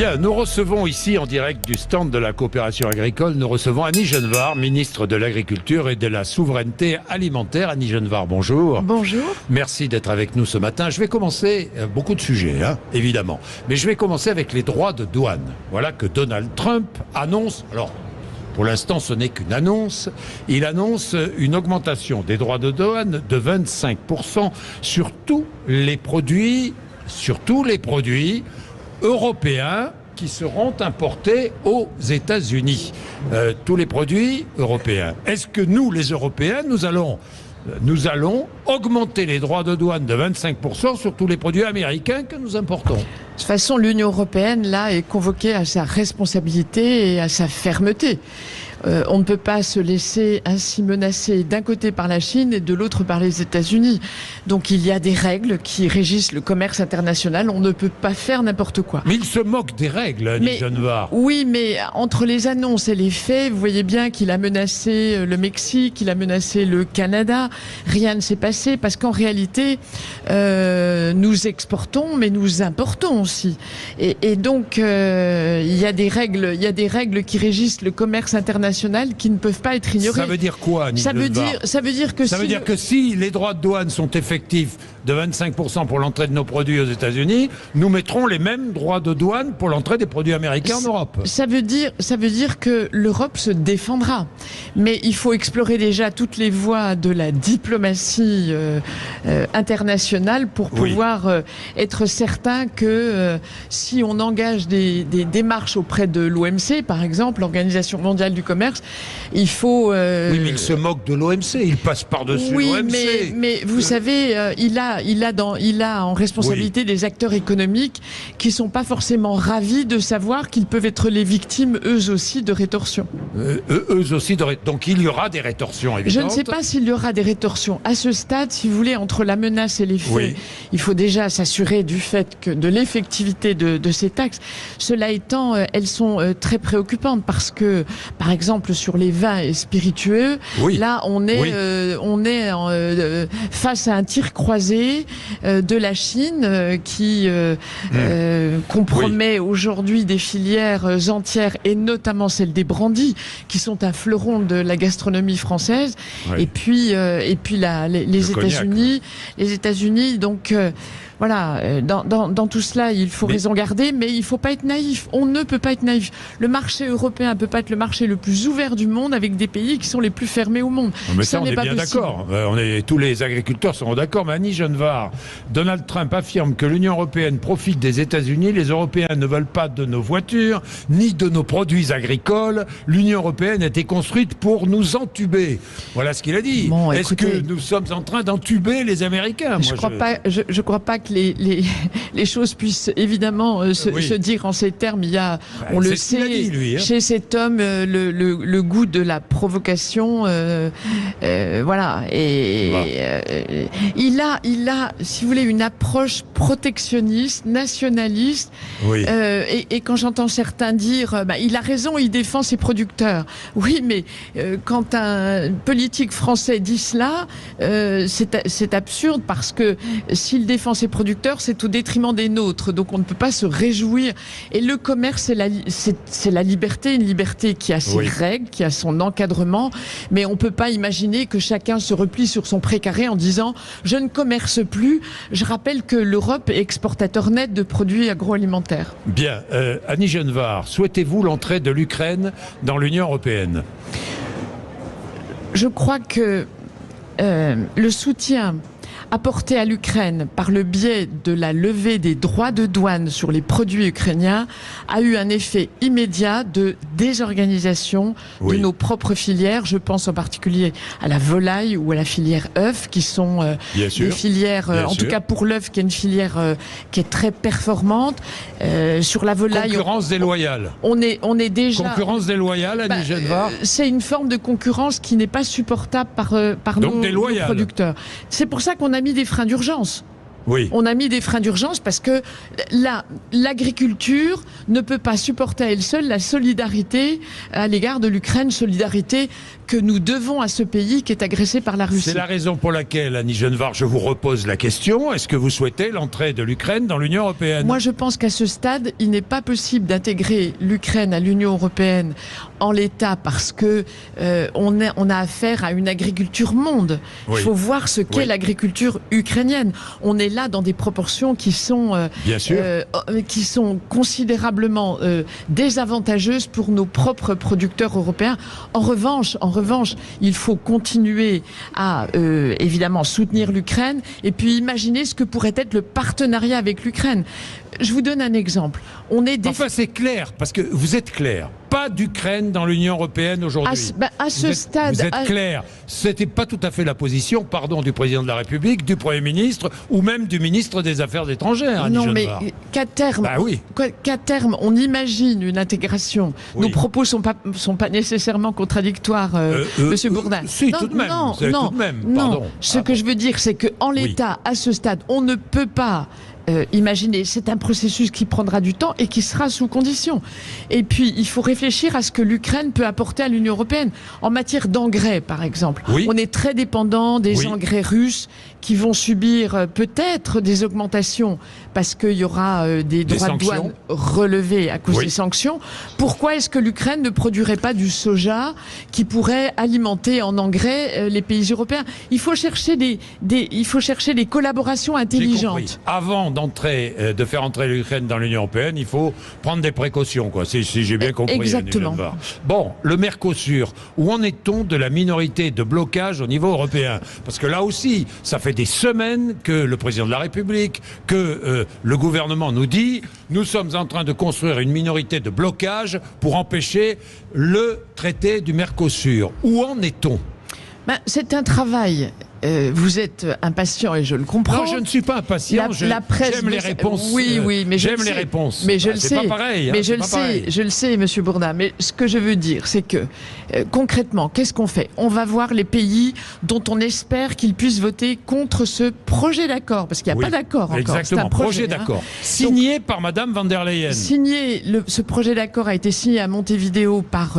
Bien, nous recevons ici en direct du stand de la coopération agricole, nous recevons Annie Genevard, ministre de l'Agriculture et de la Souveraineté Alimentaire. Annie Genevard, bonjour. Bonjour. Merci d'être avec nous ce matin. Je vais commencer, beaucoup de sujets, évidemment, mais je vais commencer avec les droits de douane. Voilà que Donald Trump annonce, alors pour l'instant ce n'est qu'une annonce, il annonce une augmentation des droits de douane de 25% sur tous les produits européens qui seront importés aux États-Unis. Tous les produits européens. Est-ce que nous, les Européens, nous allons augmenter les droits de douane de 25% sur tous les produits américains que nous importons? De toute façon, l'Union européenne, là, est convoquée à sa responsabilité et à sa fermeté. On ne peut pas se laisser ainsi menacer d'un côté par la Chine et de l'autre par les États-Unis. Donc il y a des règles qui régissent le commerce international. On ne peut pas faire n'importe quoi. Mais il se moque des règles, Annie Genevard. Oui, mais entre les annonces et les faits, vous voyez bien qu'il a menacé le Mexique, il a menacé le Canada. Rien ne s'est passé parce qu'en réalité, nous exportons, mais nous importons aussi. Et donc, il y a des règles qui régissent le commerce international qui ne peuvent pas être ignorées. Ça veut dire quoi, Annie Genevard ? Ça veut dire que si les droits de douane sont effectifs de 25% pour l'entrée de nos produits aux États-Unis, nous mettrons les mêmes droits de douane pour l'entrée des produits américains en Europe. Ça veut dire que l'Europe se défendra. Mais il faut explorer déjà toutes les voies de la diplomatie internationale pour pouvoir être certain que si on engage des démarches auprès de l'OMC, par exemple, l'Organisation mondiale du commerce, il faut... Oui, mais il se moque de l'OMC, il passe par-dessus l'OMC. Oui, mais vous savez, il a en responsabilité des acteurs économiques qui ne sont pas forcément ravis de savoir qu'ils peuvent être les victimes, eux aussi, de rétorsions. Donc il y aura des rétorsions, évidemment. Je ne sais pas s'il y aura des rétorsions. À ce stade, si vous voulez, entre la menace et les faits, il faut déjà s'assurer de l'effectivité de ces taxes. Cela étant, elles sont très préoccupantes parce que, par exemple, sur les vins et spiritueux, là, on est face à un tir croisé de la Chine qui compromet aujourd'hui des filières entières et notamment celle des brandies qui sont un fleuron de la gastronomie française. Et puis les États-Unis, donc voilà, dans tout cela, il faut raison garder, mais il ne faut pas être naïf. On ne peut pas être naïf. Le marché européen ne peut pas être le marché le plus ouvert du monde avec des pays qui sont les plus fermés au monde. Mais ça, on est bien d'accord. Tous les agriculteurs seront d'accord. Mais Annie Genevard, Donald Trump affirme que l'Union européenne profite des États-Unis. Les Européens ne veulent pas de nos voitures, ni de nos produits agricoles. L'Union européenne a été construite pour nous entuber. Voilà ce qu'il a dit. Bon, est-ce que nous sommes en train d'entuber les Américains? Je ne crois pas que les choses puissent évidemment se dire en ces termes. Il y a, on le sait, chez cet homme, le goût de la provocation. Voilà. Et il a, si vous voulez, une approche protectionniste, nationaliste. Et quand j'entends certains dire, il a raison, il défend ses producteurs. Oui, mais quand un politique français dit cela, c'est absurde parce que s'il défend ses producteurs, c'est au détriment des nôtres. Donc on ne peut pas se réjouir. Et le commerce, c'est la liberté, une liberté qui a ses règles, qui a son encadrement. Mais on ne peut pas imaginer que chacun se replie sur son précaré en disant « je ne commerce plus ». Je rappelle que l'Europe est exportateur net de produits agroalimentaires. Bien. Annie Genevard, souhaitez-vous l'entrée de l'Ukraine dans l'Union européenne? Je crois que le soutien apporté à l'Ukraine par le biais de la levée des droits de douane sur les produits ukrainiens a eu un effet immédiat de désorganisation de nos propres filières. Je pense en particulier à la volaille ou à la filière œuf qui sont des filières, en tout cas pour l'œuf qui est une filière qui est très performante. Sur la volaille... Concurrence déloyale. On est déjà... Concurrence déloyale, Annie Genevard. C'est une forme de concurrence qui n'est pas supportable par nos producteurs. C'est pour ça qu'on a mis des freins d'urgence. Oui. On a mis des freins d'urgence parce que l'agriculture ne peut pas supporter à elle seule la solidarité à l'égard de l'Ukraine, solidarité que nous devons à ce pays qui est agressé par la Russie. C'est la raison pour laquelle, Annie Genevard, je vous repose la question. Est-ce que vous souhaitez l'entrée de l'Ukraine dans l'Union européenne? Moi, je pense qu'à ce stade, il n'est pas possible d'intégrer l'Ukraine à l'Union européenne en l'état parce que on a affaire à une agriculture monde. Oui. Il faut voir ce qu'est l'agriculture ukrainienne. On est là dans des proportions qui sont considérablement désavantageuses pour nos propres producteurs européens. En revanche, il faut continuer à évidemment soutenir l'Ukraine et puis imaginer ce que pourrait être le partenariat avec l'Ukraine. Je vous donne un exemple. Enfin, c'est clair, parce que vous êtes clair. Pas d'Ukraine dans l'Union européenne aujourd'hui. À ce stade... Vous êtes clair. C'était pas tout à fait la position, du président de la République, du Premier ministre, ou même du ministre des Affaires étrangères, Annie Genevard. Mais qu'à terme, on imagine une intégration. Oui. Nos propos sont pas nécessairement contradictoires, Monsieur Bourdin. Si, tout de même. Non. Ce que je veux dire, c'est qu'en l'état, à ce stade, on ne peut pas... imaginez, c'est un processus qui prendra du temps et qui sera sous condition. Et puis, il faut réfléchir à ce que l'Ukraine peut apporter à l'Union européenne. En matière d'engrais, par exemple, on est très dépendant des engrais russes qui vont subir peut-être des augmentations parce qu'il y aura des droits de douane relevés à cause des sanctions. Pourquoi est-ce que l'Ukraine ne produirait pas du soja qui pourrait alimenter en engrais les pays européens? Il faut chercher des collaborations intelligentes. Avant de faire entrer l'Ukraine dans l'Union européenne, il faut prendre des précautions, quoi, si j'ai bien compris. Exactement. Bon, le Mercosur, où en est-on de la minorité de blocage au niveau européen? Parce que là aussi, ça fait des semaines que le président de la République, que le gouvernement nous dit, nous sommes en train de construire une minorité de blocage pour empêcher le traité du Mercosur. Où en est-on? C'est un travail. Vous êtes impatient et je le comprends. Non, je ne suis pas impatient. J'aime les réponses. Oui, mais j'aime les réponses. Mais je le sais. C'est pas pareil. Mais je le sais, Monsieur Bourdin. Mais ce que je veux dire, c'est que concrètement, qu'est-ce qu'on fait? On va voir les pays dont on espère qu'ils puissent voter contre ce projet d'accord, parce qu'il n'y a pas d'accord encore. Exactement. C'est un projet d'accord signé par Madame von der Leyen. Ce projet d'accord a été signé à Montevideo par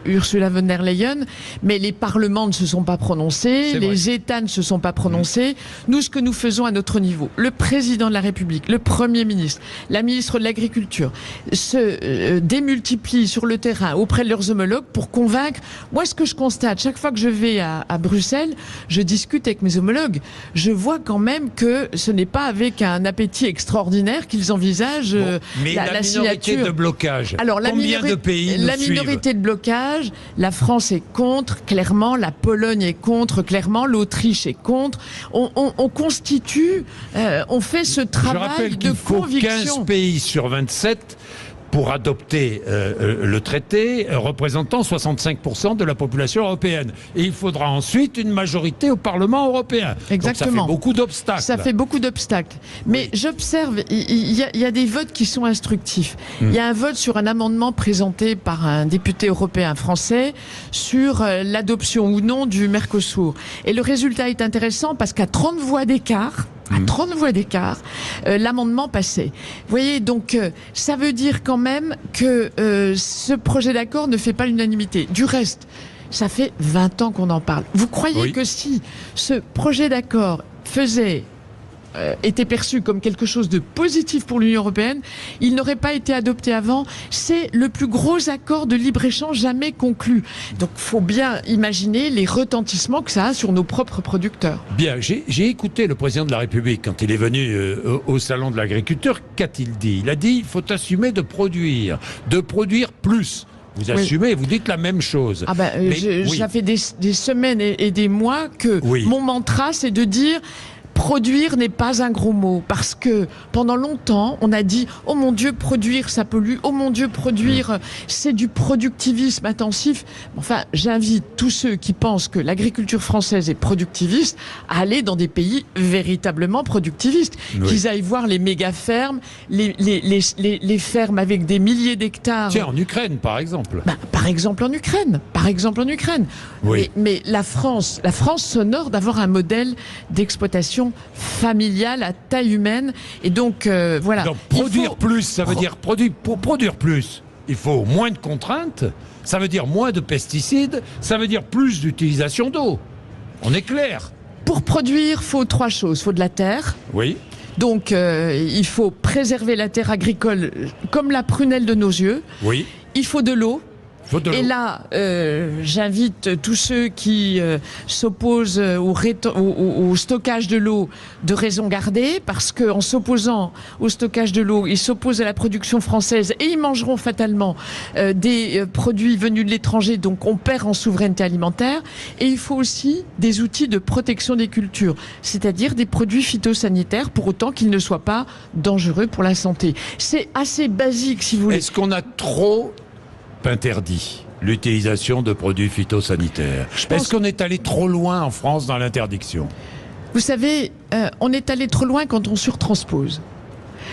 Ursula von der Leyen, mais les parlements ne se sont pas prononcés, les États ne se sont pas prononcés. Nous, ce que nous faisons à notre niveau, le président de la République, le Premier ministre, la ministre de l'Agriculture, se démultiplient sur le terrain auprès de leurs homologues pour convaincre. Moi, ce que je constate, chaque fois que je vais à Bruxelles, je discute avec mes homologues. Je vois quand même que ce n'est pas avec un appétit extraordinaire qu'ils envisagent la signature. De blocage. Alors, combien de pays nous La minorité de blocage, la France est contre, clairement, la Pologne est contre, clairement, l'Autriche est contre. On constitue, on fait ce travail de conviction. Je rappelle qu'il faut 15 pays sur 27 pour adopter le traité représentant 65% de la population européenne. Et il faudra ensuite une majorité au Parlement européen. Exactement. Donc ça fait beaucoup d'obstacles. Ça fait beaucoup d'obstacles. Mais j'observe, il y a des votes qui sont instructifs. Il y a un vote sur un amendement présenté par un député européen français sur l'adoption ou non du Mercosur. Et le résultat est intéressant parce qu'à 30 voix d'écart, l'amendement passait. Vous voyez, donc ça veut dire quand même que ce projet d'accord ne fait pas l'unanimité. Du reste, ça fait 20 ans qu'on en parle. Vous croyez que si ce projet d'accord était perçu comme quelque chose de positif pour l'Union européenne, il n'aurait pas été adopté avant. C'est le plus gros accord de libre-échange jamais conclu. Donc il faut bien imaginer les retentissements que ça a sur nos propres producteurs. Bien, j'ai écouté le président de la République quand il est venu au salon de l'agriculteur. Qu'a-t-il dit? Il a dit il faut assumer de produire plus. Vous assumez, vous dites la même chose. Ça fait des semaines et des mois que mon mantra, c'est de dire produire n'est pas un gros mot, parce que pendant longtemps, on a dit « Oh mon Dieu, produire, ça pollue. Oh mon Dieu, produire, c'est du productivisme intensif. » Enfin, j'invite tous ceux qui pensent que l'agriculture française est productiviste à aller dans des pays véritablement productivistes. Qu'ils aillent voir les méga-fermes, les fermes avec des milliers d'hectares. Tiens, en Ukraine, par exemple. Par exemple en Ukraine. Mais la France s'honore d'avoir un modèle d'exploitation production familiale à taille humaine. Et donc, voilà. Donc, produire plus, ça veut dire pour produire plus, il faut moins de contraintes, ça veut dire moins de pesticides, ça veut dire plus d'utilisation d'eau. On est clair. Pour produire, il faut 3 choses. Il faut de la terre. Oui. Donc, il faut préserver la terre agricole comme la prunelle de nos yeux. Oui. Il faut de l'eau. Et là, j'invite tous ceux qui s'opposent au stockage de l'eau de raison garder, parce qu'en s'opposant au stockage de l'eau, ils s'opposent à la production française et ils mangeront fatalement des produits venus de l'étranger, donc on perd en souveraineté alimentaire. Et il faut aussi des outils de protection des cultures, c'est-à-dire des produits phytosanitaires, pour autant qu'ils ne soient pas dangereux pour la santé. C'est assez basique, si vous voulez. Est-ce qu'on a trop interdit l'utilisation de produits phytosanitaires? Est-ce qu'on est allé trop loin en France dans l'interdiction? Vous savez, on est allé trop loin quand on surtranspose.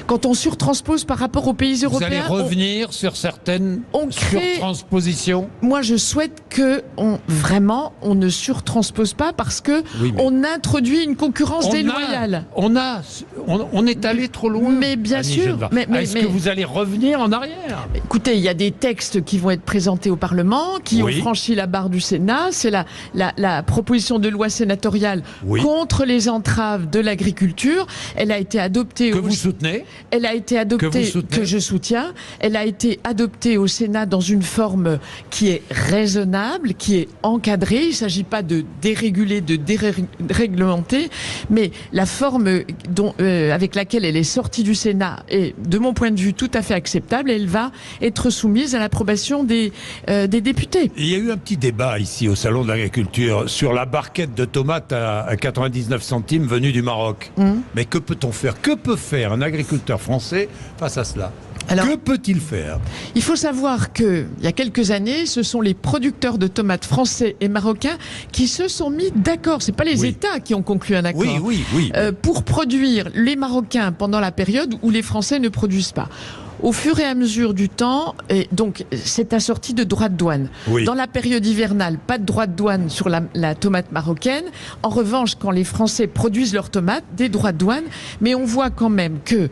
Quand on surtranspose par rapport aux pays européens... Vous allez revenir sur certaines surtranspositions? Moi, je souhaite que on ne surtranspose pas, parce que on introduit une concurrence déloyale. On est allé trop loin. Mais bien sûr. Est-ce que vous allez revenir en arrière? Écoutez, il y a des textes qui vont être présentés au Parlement, qui ont franchi la barre du Sénat. C'est la proposition de loi sénatoriale contre les entraves de l'agriculture. Elle a été adoptée... Que vous soutenez? Elle a été adoptée, que je soutiens. Elle a été adoptée au Sénat dans une forme qui est raisonnable, qui est encadrée. Il ne s'agit pas de déréguler, de déréglementer, mais la forme avec laquelle elle est sortie du Sénat est, de mon point de vue, tout à fait acceptable. Elle va être soumise à l'approbation des députés. Il y a eu un petit débat ici au Salon de l'Agriculture sur la barquette de tomates à 99 centimes venue du Maroc. Mais que peut-on faire? Que peut faire un agriculteur français face à cela? Alors, que peut-il faire? Il faut savoir qu'il y a quelques années, ce sont les producteurs de tomates français et marocains qui se sont mis d'accord. C'est pas les États qui ont conclu un accord. Pour produire les Marocains pendant la période où les Français ne produisent pas. Au fur et à mesure du temps, et donc c'est assorti de droits de douane. Dans la période hivernale, pas de droits de douane sur la tomate marocaine. En revanche, quand les Français produisent leurs tomates, des droits de douane. Mais on voit quand même que,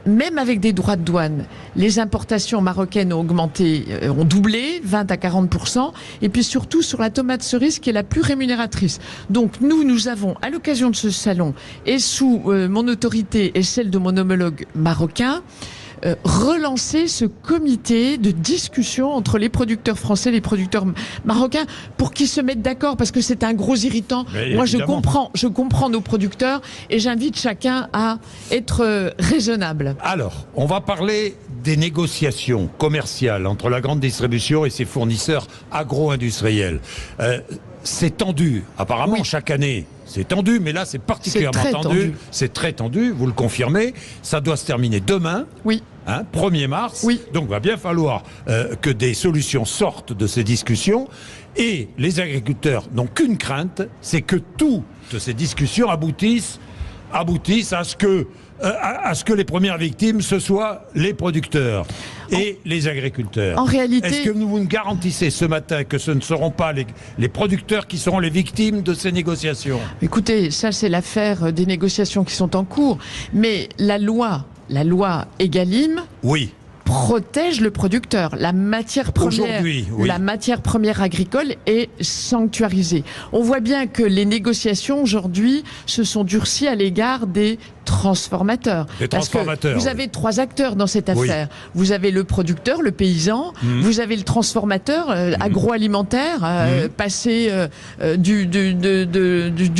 même avec des droits de douane, les importations marocaines ont augmenté, ont doublé, 20 à 40%. Et puis surtout sur la tomate cerise, qui est la plus rémunératrice. Donc nous avons, à l'occasion de ce salon, et sous mon autorité et celle de mon homologue marocain, relancer ce comité de discussion entre les producteurs français et les producteurs marocains pour qu'ils se mettent d'accord, parce que c'est un gros irritant. Moi, je comprends nos producteurs et j'invite chacun à être raisonnable. Alors, on va parler des négociations commerciales entre la grande distribution et ses fournisseurs agro-industriels. C'est tendu, apparemment, chaque année. C'est tendu, mais là, c'est particulièrement tendu. C'est très tendu, vous le confirmez. Ça doit se terminer demain. 1er mars. Donc, il va bien falloir que des solutions sortent de ces discussions. Et les agriculteurs n'ont qu'une crainte, c'est que toutes ces discussions aboutissent à ce que les premières victimes, ce soient les producteurs et les agriculteurs. En réalité... Est-ce que vous nous garantissez ce matin que ce ne seront pas les producteurs qui seront les victimes de ces négociations? Écoutez, ça c'est l'affaire des négociations qui sont en cours. Mais la loi Egalim... protège le producteur. La matière première agricole est sanctuarisée. On voit bien que les négociations aujourd'hui se sont durcies à l'égard des transformateurs. Parce que vous avez 3 acteurs dans cette affaire. Vous avez le producteur, le paysan, vous avez le transformateur agroalimentaire, passé du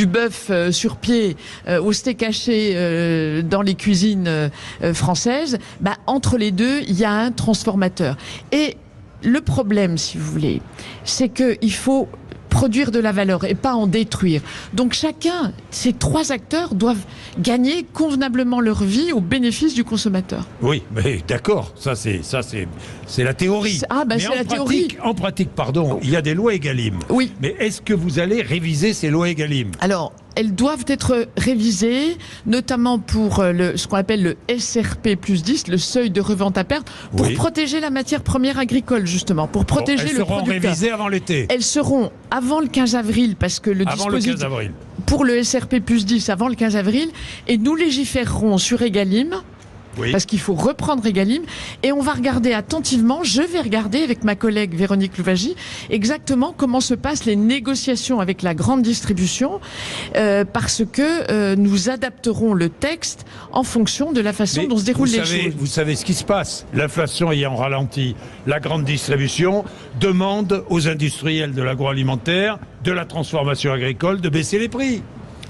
bœuf sur pied au steak haché dans les cuisines françaises. Entre les deux, il y a un transformateur. Et le problème, si vous voulez, c'est qu'il faut produire de la valeur et pas en détruire. Donc chacun, ces 3 acteurs doivent gagner convenablement leur vie au bénéfice du consommateur. Oui, mais d'accord, ça c'est la théorie. Mais c'est la théorie. En pratique, il y a des lois Egalim. Mais est-ce que vous allez réviser ces lois Egalim? Alors, elles doivent être révisées, notamment pour ce qu'on appelle le SRP plus 10, le seuil de revente à perte, pour protéger la matière première agricole, justement, pour protéger le producteur. Elles seront révisées avant l'été. Elles seront avant le 15 avril, parce que le dispositif... pour le SRP+10 avant le 15 avril, et nous légiférerons sur Egalim. Oui. Parce qu'il faut reprendre Egalim, et on va regarder attentivement, je vais regarder avec ma collègue Véronique Louwagie exactement comment se passent les négociations avec la grande distribution, parce que nous adapterons le texte en fonction de la façon dont se déroulent les choses. Vous savez ce qui se passe, l'inflation ayant ralenti, la grande distribution demande aux industriels de l'agroalimentaire, de la transformation agricole de baisser les prix.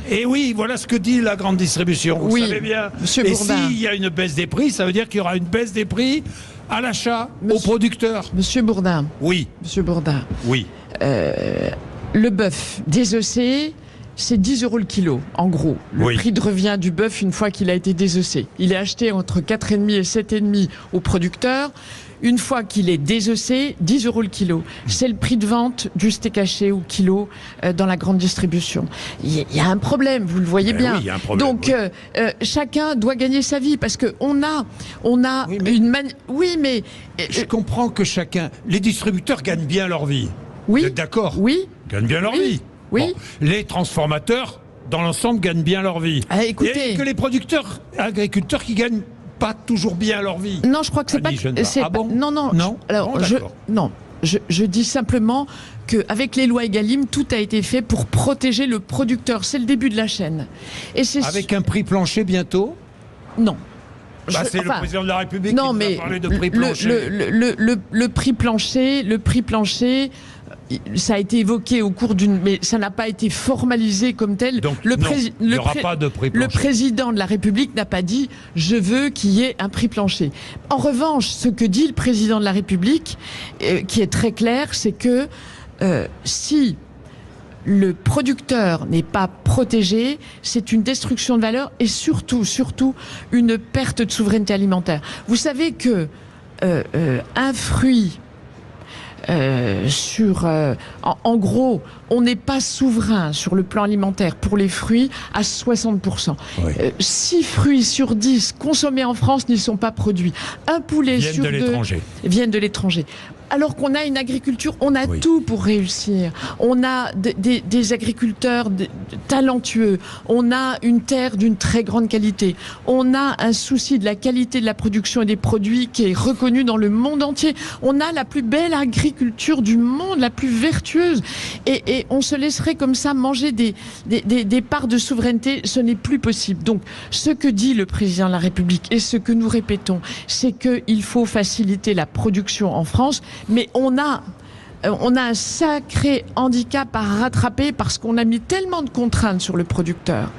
Et oui, voilà ce que dit la grande distribution, vous savez bien. Monsieur Bourdin. Et s'il y a une baisse des prix, ça veut dire qu'il y aura une baisse des prix à l'achat, aux producteurs. Monsieur Bourdin. Oui. Monsieur Bourdin. Oui. Le bœuf désossé, c'est 10 € le kilo, en gros. Le prix de revient du bœuf une fois qu'il a été désossé. Il est acheté entre 4,5 et 7,5 aux producteurs. Une fois qu'il est désossé, 10 € le kilo. C'est le prix de vente du steak haché au kilo dans la grande distribution. Il y a un problème, vous le voyez bien. Oui, il y a un problème, donc, chacun doit gagner sa vie parce que on a oui, mais je comprends que les distributeurs gagnent bien leur vie. Oui. Vous êtes d'accord? Oui. Gagnent bien leur vie. Oui. Bon, les transformateurs, dans l'ensemble, gagnent bien leur vie. Écoutez, et que les agriculteurs qui gagnent pas toujours bien leur vie. Non, je crois que c'est pas. Ah bon? Non. Alors, je dis simplement qu'avec les lois Egalim, tout a été fait pour protéger le producteur. C'est le début de la chaîne. Et avec un prix plancher bientôt? Non. C'est le président de la République qui va parler de prix plancher. Le prix plancher, ça a été évoqué au cours mais ça n'a pas été formalisé comme tel. Donc, il n'y aura pas de prix plancher. Le président de la République n'a pas dit « je veux qu'il y ait un prix plancher ». En revanche, ce que dit le président de la République, qui est très clair, c'est que si le producteur n'est pas protégé, c'est une destruction de valeur et surtout une perte de souveraineté alimentaire. Vous savez que un fruit en gros, on n'est pas souverain sur le plan alimentaire pour les fruits à 60%. Oui. 6 fruits sur 10 consommés en France n'y sont pas produits. Un poulet sur 2 viennent de l'étranger. Alors qu'on a une agriculture, on a tout pour réussir. On a des agriculteurs talentueux. On a une terre d'une très grande qualité. On a un souci de la qualité de la production et des produits qui est reconnu dans le monde entier. On a la plus belle agriculture du monde, la plus vertueuse. Et on se laisserait comme ça manger des parts de souveraineté. Ce n'est plus possible. Donc, ce que dit le président de la République et ce que nous répétons, c'est qu'il faut faciliter la production en France. Mais on a un sacré handicap à rattraper parce qu'on a mis tellement de contraintes sur le producteur.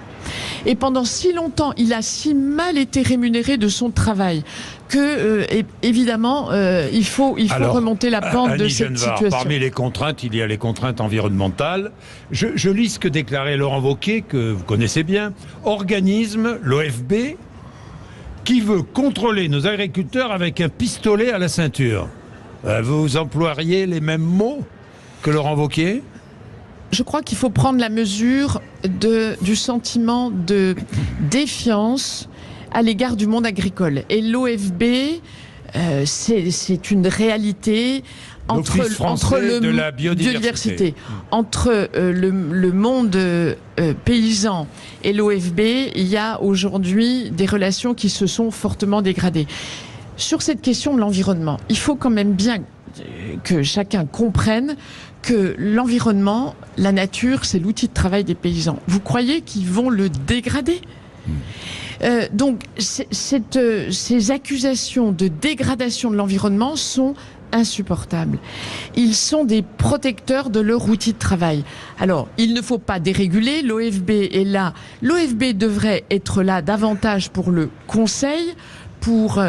Et pendant si longtemps, il a si mal été rémunéré de son travail que, évidemment, il faut remonter la pente de cette situation. Parmi les contraintes, il y a les contraintes environnementales. Je lis ce que déclarait Laurent Wauquiez, que vous connaissez bien, organisme, l'OFB, qui veut contrôler nos agriculteurs avec un pistolet à la ceinture. Vous emploieriez les mêmes mots que Laurent Wauquiez? Je crois qu'il faut prendre la mesure du sentiment de défiance à l'égard du monde agricole. Et l'OFB, c'est une réalité entre la biodiversité. Entre le monde paysan et l'OFB, il y a aujourd'hui des relations qui se sont fortement dégradées. Sur cette question de l'environnement, il faut quand même bien que chacun comprenne que l'environnement, la nature, c'est l'outil de travail des paysans. Vous croyez qu'ils vont le dégrader ? Donc, ces accusations de dégradation de l'environnement sont insupportables. Ils sont des protecteurs de leur outil de travail. Alors, il ne faut pas déréguler. L'OFB est là. L'OFB devrait être là davantage pour le conseil, pour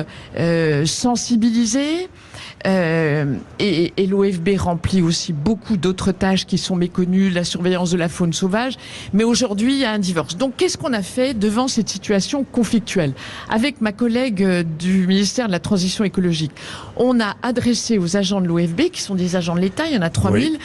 sensibiliser. Et l'OFB remplit aussi beaucoup d'autres tâches qui sont méconnues, la surveillance de la faune sauvage. Mais aujourd'hui, il y a un divorce. Donc, qu'est-ce qu'on a fait devant cette situation conflictuelle? Avec ma collègue du ministère de la Transition écologique, on a adressé aux agents de l'OFB, qui sont des agents de l'État, il y en a 3000,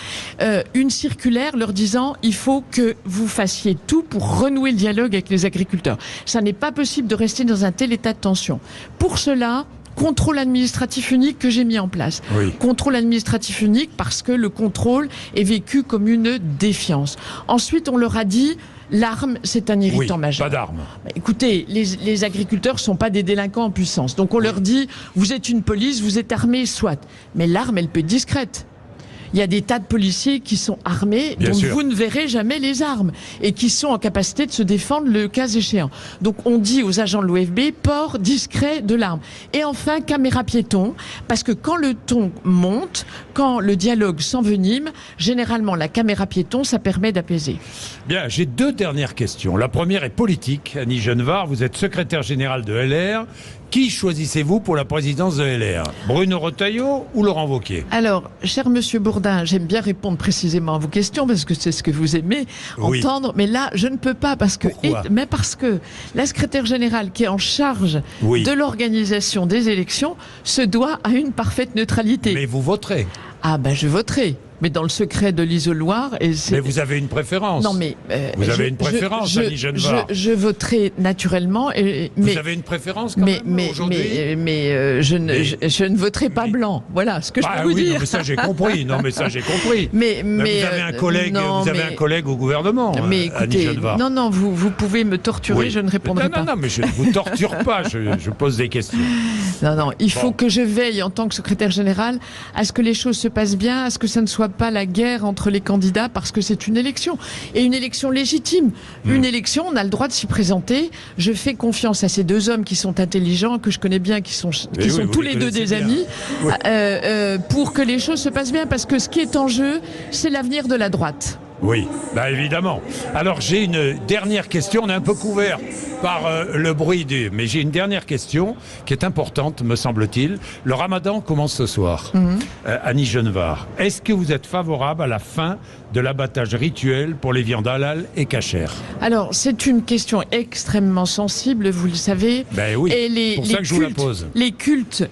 une circulaire leur disant « il faut que vous fassiez tout pour renouer le dialogue avec les agriculteurs ». Ça n'est pas possible de rester dans un tel état de tension. Pour cela, contrôle administratif unique que j'ai mis en place. Oui. Contrôle administratif unique parce que le contrôle est vécu comme une défiance. Ensuite, on leur a dit... L'arme, c'est un irritant majeur. Pas d'arme. Écoutez, les agriculteurs ne sont pas des délinquants en puissance. Donc on leur dit, vous êtes une police, vous êtes armés, soit. Mais l'arme, elle peut être discrète. Il y a des tas de policiers qui sont armés, dont vous ne verrez jamais les armes, et qui sont en capacité de se défendre le cas échéant. Donc on dit aux agents de l'OFB, port discret de l'arme. Et enfin, caméra piéton, parce que quand le ton monte, quand le dialogue s'envenime, généralement la caméra piéton, ça permet d'apaiser. Bien, j'ai 2 dernières questions. La première est politique. Annie Genevard, vous êtes secrétaire générale de LR. Qui choisissez-vous pour la présidence de LR? Bruno Retailleau ou Laurent Wauquiez? Alors, cher monsieur Bourdin, j'aime bien répondre précisément à vos questions parce que c'est ce que vous aimez entendre, mais là, je ne peux pas parce que, parce que la secrétaire générale qui est en charge de l'organisation des élections se doit à une parfaite neutralité. Mais vous voterez? Ah ben, je voterai. Mais dans le secret de l'isoloir. Mais vous avez une préférence. Non, mais vous avez une préférence, Annie Genevard. Je voterai naturellement. Vous avez une préférence quand même aujourd'hui. Je ne voterai pas blanc. Voilà ce que je peux vous dire. Non, mais ça j'ai compris. Non, mais ça j'ai compris. Mais vous avez un collègue. Vous avez un collègue au gouvernement. Mais écoutez, Annie Genevard. Non, vous pouvez me torturer. Je ne répondrai pas. Non, mais je ne vous torture pas. Je pose des questions. Non, il faut que je veille en tant que secrétaire général à ce que les choses se passent bien, à ce que ça ne soit pas la guerre entre les candidats, parce que c'est une élection et une élection légitime. Une élection, on a le droit de s'y présenter. Je fais confiance à ces 2 hommes qui sont intelligents, que je connais bien, qui sont tous les 2 des amis, pour que les choses se passent bien, parce que ce qui est en jeu, c'est l'avenir de la droite. Oui, évidemment. Alors j'ai une dernière question, on est un peu couvert par le bruit mais j'ai une dernière question qui est importante, me semble-t-il. Le ramadan commence ce soir. Annie Genevard, est-ce que vous êtes favorable à la fin de l'abattage rituel pour les viandes halal et cachères? Alors, c'est une question extrêmement sensible, vous le savez. Oui, c'est pour ça que je vous la pose. Les cultes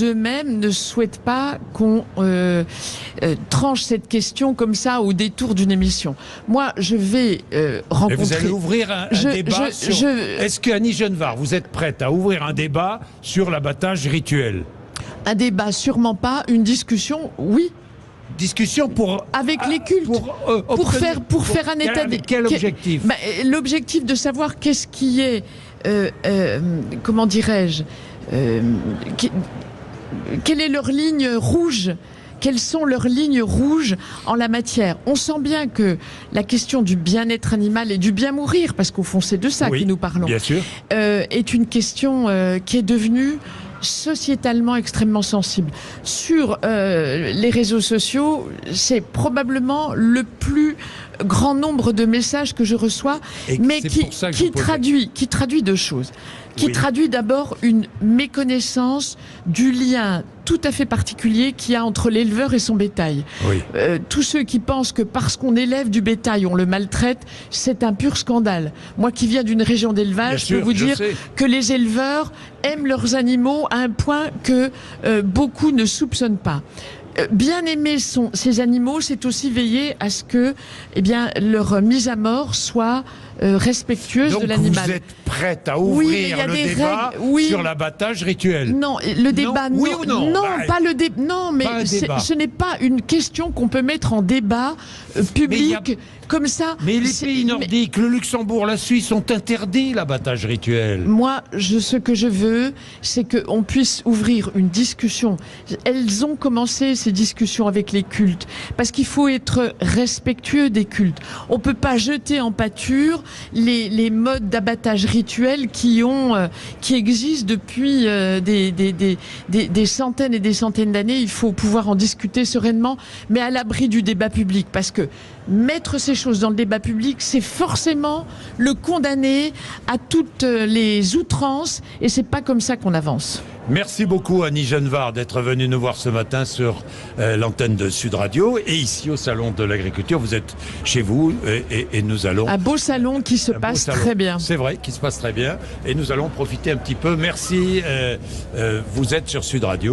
eux-mêmes ne souhaitent pas qu'on tranche cette question comme ça au détour d'une émission. Moi, je vais rencontrer... Et vous allez ouvrir un débat sur... Est-ce que, Annie Genevard, vous êtes prête à ouvrir un débat sur l'abattage rituel? Un débat, sûrement pas. Une discussion, oui. Discussion avec les cultes pour faire un état des... Quel objectif? L'objectif de savoir qu'est-ce qui est comment dirais-je quelle est leur ligne rouge, quelles sont leurs lignes rouges en la matière. On sent bien que la question du bien-être animal et du bien mourir, parce qu'au fond c'est de ça que nous parlons, bien sûr, est une question qui est devenue sociétalement extrêmement sensible. Sur les réseaux sociaux, c'est probablement le plus grand nombre de messages que je reçois, mais qui traduit 2 choses. Qui traduit d'abord une méconnaissance du lien tout à fait particulier qu'il y a entre l'éleveur et son bétail. Tous ceux qui pensent que parce qu'on élève du bétail, on le maltraite, c'est un pur scandale. Moi qui viens d'une région d'élevage, je peux vous dire que les éleveurs aiment leurs animaux à un point que beaucoup ne soupçonnent pas. Bien aimer ces animaux, c'est aussi veiller à ce que leur mise à mort soit respectueuse de l'animal. Donc vous êtes prête à ouvrir le débat sur l'abattage rituel? Non, le débat, oui ou non? Pas le débat. Non, mais ce n'est pas une question qu'on peut mettre en débat public comme ça. Mais les pays nordiques, le Luxembourg, la Suisse ont interdit l'abattage rituel. Moi, ce que je veux, c'est qu'on puisse ouvrir une discussion. Elles ont commencé ces discussions avec les cultes, parce qu'il faut être respectueux des cultes. On peut pas jeter en pâture les modes d'abattage rituel qui existent depuis des centaines et des centaines d'années. Il faut pouvoir en discuter sereinement, mais à l'abri du débat public, parce que mettre ces choses dans le débat public, c'est forcément le condamner à toutes les outrances, et c'est pas comme ça qu'on avance. Merci beaucoup Annie Genevard d'être venue nous voir ce matin sur l'antenne de Sud Radio et ici au Salon de l'Agriculture. Vous êtes chez vous et nous allons... Un beau salon qui se passe très bien. C'est vrai, qui se passe très bien et nous allons profiter un petit peu. Merci, vous êtes sur Sud Radio.